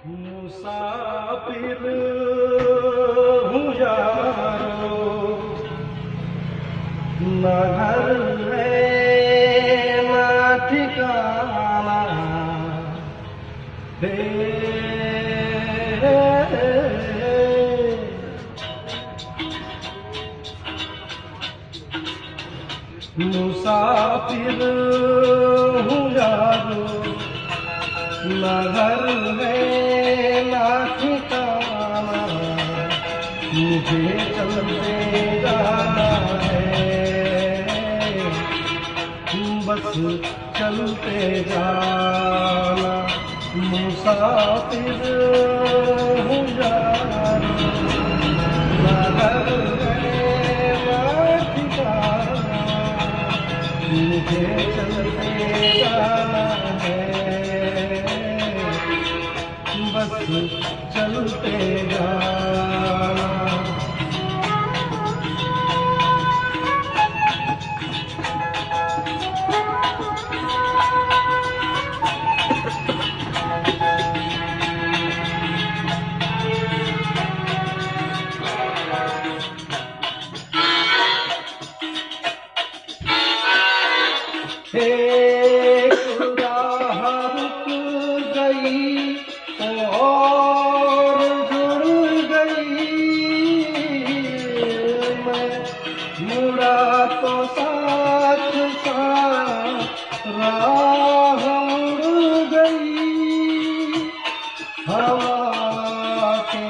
मुसाफिर हूँ यारो, न घर है न ठिकाना है। मुसाफिर हूँ यारो, न घर है न ठिकाना, मुझे चलते जाना है, बस चलते जाना। मुसाफिर हूँ यारो, न घर है न ठिकाना, मुझे चलते जाना है, बस चलते जाना। एक राह रुक गई और जुड़ गई, मैं मुड़ा तो साथ साथ राह मुड़ गई। हवा के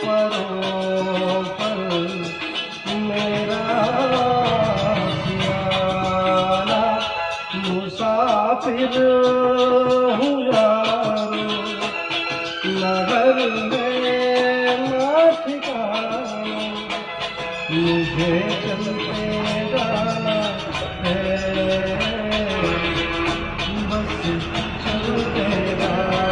परों पर मेरा सियाना। मुसाफिर हूँ यारो, न घर है न ठिकाना, मुझे चलते जाना है, बस चलते जाना।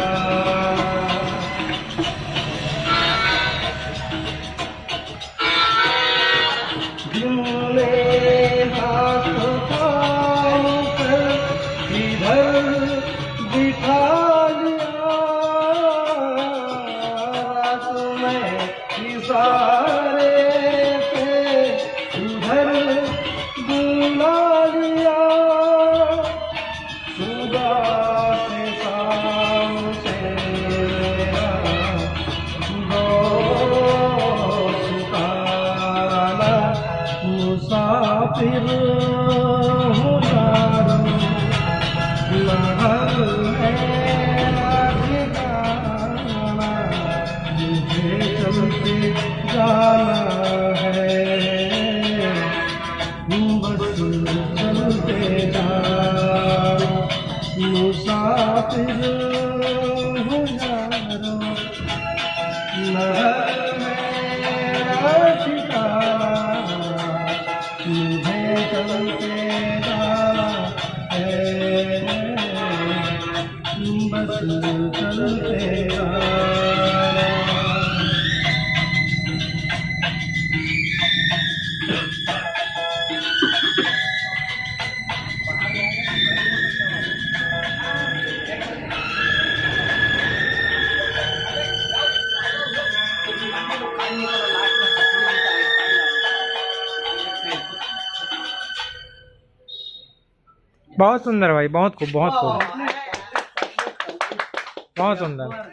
दिन में हाथ थाम कर इधर बिठा लिया, रात में इशारे पे उधर बुला लिया। सुबह से शाम से दोस्ताना। मुसाफिर हूँ यारो, न घर है न ठिकाना, मुझे चलते जाना है, बस चलते जाना। मुसाफिर हूँ यारो, न घर है न ठिकाना, मुझे चलते जाना है, बस चलते जाना। बहुत सुंदर भाई, बहुत खूब, बहुत खूब, बहुत सुंदर।